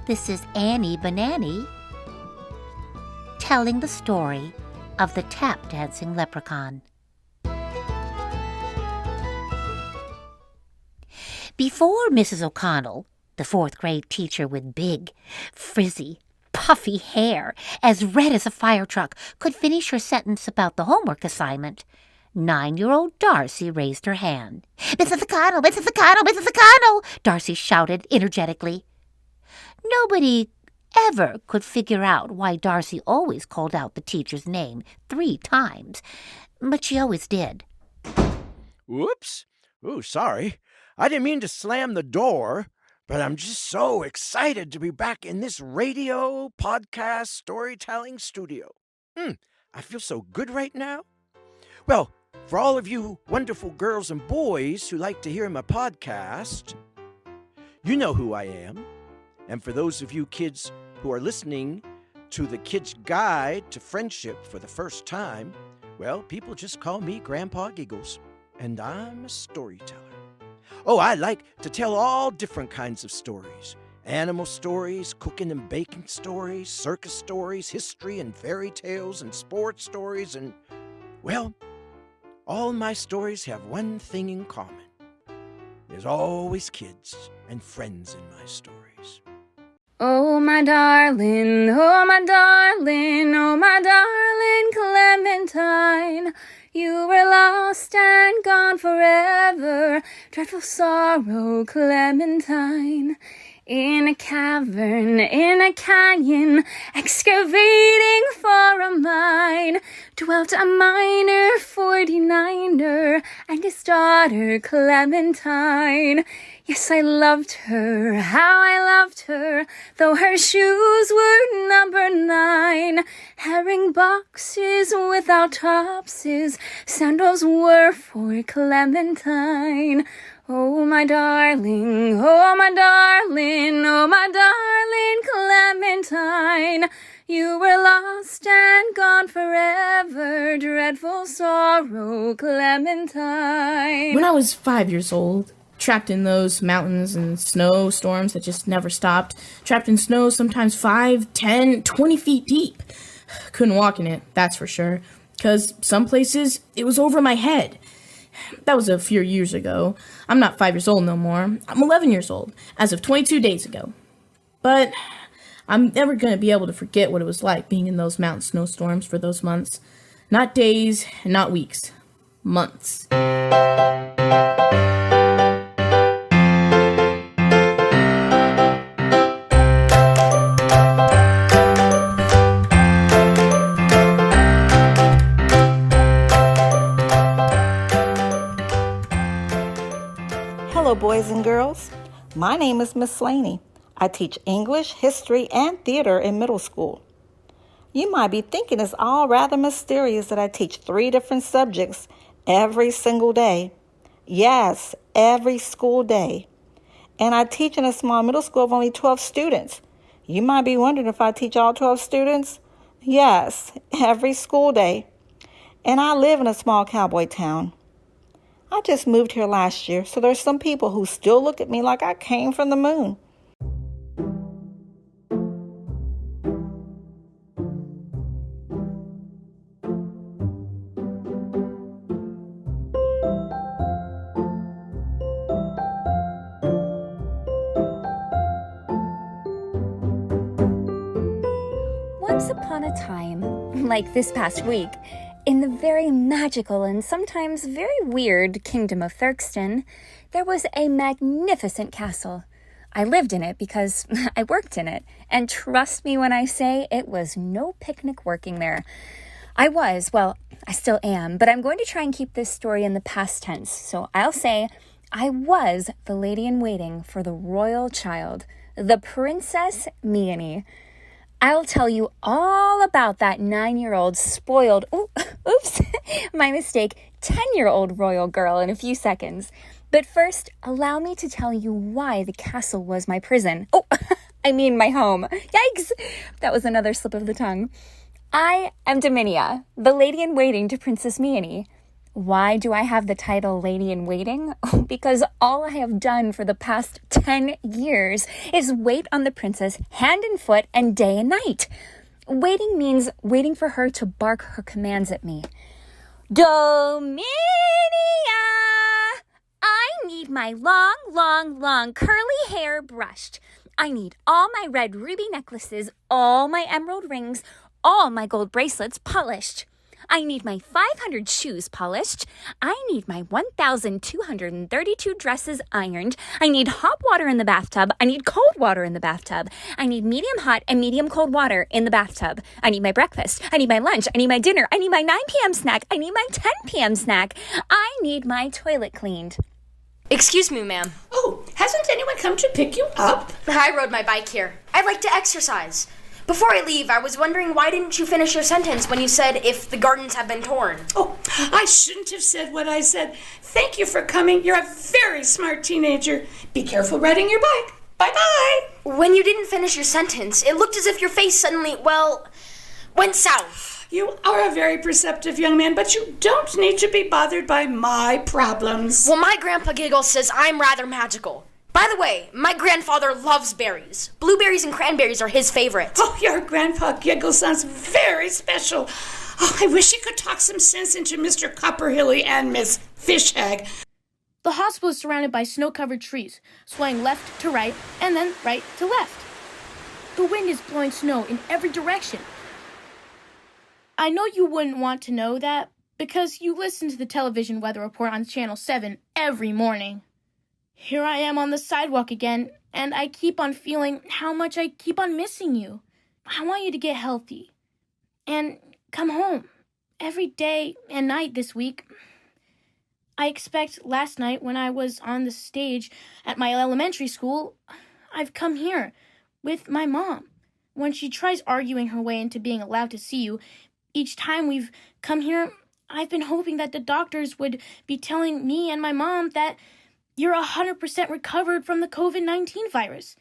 This is Annie Banani telling the story of the tap-dancing leprechaun. Before Mrs. O'Connell, the fourth-grade teacher with big, frizzy, puffy hair as red as a fire truck, could finish her sentence about the homework assignment, 9-year-old Darcy raised her hand. "Mrs. O'Connell, Mrs. O'Connell, Mrs. O'Connell!" Darcy shouted energetically. Nobody ever could figure out why Darcy always called out the teacher's name 3 times, but she always did. Whoops. Ooh, sorry. I didn't mean to slam the door, but I'm just so excited to be back in this radio, podcast, storytelling studio. I feel so good right now. Well, for all of you wonderful girls and boys who like to hear my podcast, you know who I am. And for those of you kids who are listening to the Kid's Guide to Friendship for the first time, well, people just call me Grandpa Giggles, and I'm a storyteller. Oh, I like to tell all different kinds of stories. Animal stories, cooking and baking stories, circus stories, history and fairy tales and sports stories, and, well, all my stories have one thing in common. There's always kids and friends in my stories. Oh, my darling, oh, my darling, oh, my darling Clementine, you were lost and gone forever, dreadful sorrow, Clementine. In a cavern, in a canyon, excavating for a mine, dwelt a miner 49er and his daughter Clementine. Yes, I loved her, how I loved her, though her shoes were number 9. Herring boxes without topses, sandals were for Clementine. Oh, my darling, oh, my darling, oh, my darling Clementine, you were lost and gone forever, dreadful sorrow, Clementine. When I was 5 years old, trapped in those mountains and snowstorms that just never stopped, trapped in snow sometimes 5, 10, 20 feet deep. Couldn't walk in it, that's for sure, because some places it was over my head. That was a few years ago. I'm not 5 years old no more. I'm 11 years old, as of 22 days ago. But I'm never going to be able to forget what it was like being in those mountain snowstorms for those months. Not days, and not weeks. Months. Hello, boys and girls. My name is Miss Slaney. I teach English, history, and theater in middle school. You might be thinking it's all rather mysterious that I teach 3 different subjects every single day. Yes, every school day. And I teach in a small middle school of only 12 students. You might be wondering if I teach all 12 students. Yes, every school day. And I live in a small cowboy town. I just moved here last year, so there's some people who still look at me like I came from the moon. Once upon a time, like this past week, in the very magical and sometimes very weird kingdom of Thurkston, there was a magnificent castle. I lived in it because I worked in it, and trust me when I say it was no picnic working there. I still am, but I'm going to try and keep this story in the past tense, so I'll say I was the lady-in-waiting for the royal child, the Princess Meanie. I'll tell you all about that 9-year-old spoiled, my mistake, 10-year-old royal girl in a few seconds. But first, allow me to tell you why the castle was my prison. My home. Yikes! That was another slip of the tongue. I am Dominia, the lady-in-waiting to Princess Meanie. Why do I have the title Lady in Waiting? Because all I have done for the past 10 years is wait on the princess hand and foot and day and night. Waiting means waiting for her to bark her commands at me. Dominia! I need my long, curly hair brushed. I need all my red ruby necklaces, all my emerald rings, all my gold bracelets polished. I need my 500 shoes polished. I need my 1,232 dresses ironed. I need hot water in the bathtub. I need cold water in the bathtub. I need medium hot and medium cold water in the bathtub. I need my breakfast. I need my lunch. I need my dinner. I need my 9 p.m. snack. I need my 10 p.m. snack. I need my toilet cleaned. Excuse me, ma'am. Oh, hasn't anyone come to pick you up? I rode my bike here. I'd like to exercise. Before I leave, I was wondering why didn't you finish your sentence when you said if the gardens have been torn? Oh, I shouldn't have said what I said. Thank you for coming. You're a very smart teenager. Be careful riding your bike. Bye-bye. When you didn't finish your sentence, it looked as if your face suddenly, went south. You are a very perceptive young man, but you don't need to be bothered by my problems. Well, my grandpa Giggle says I'm rather magical. By the way, my grandfather loves berries. Blueberries and cranberries are his favorite. Oh, your Grandpa Giggle sounds very special. Oh, I wish he could talk some sense into Mr. Copperhilly and Miss Fishhag. The hospital is surrounded by snow-covered trees, swaying left to right and then right to left. The wind is blowing snow in every direction. I know you wouldn't want to know that because you listen to the television weather report on Channel 7 every morning. Here I am on the sidewalk again, and I keep on feeling how much I keep on missing you. I want you to get healthy and come home every day and night this week. I expect last night when I was on the stage at my elementary school, I've come here with my mom. When she tries arguing her way into being allowed to see you, each time we've come here, I've been hoping that the doctors would be telling me and my mom that you're 100% recovered from the COVID-19 virus.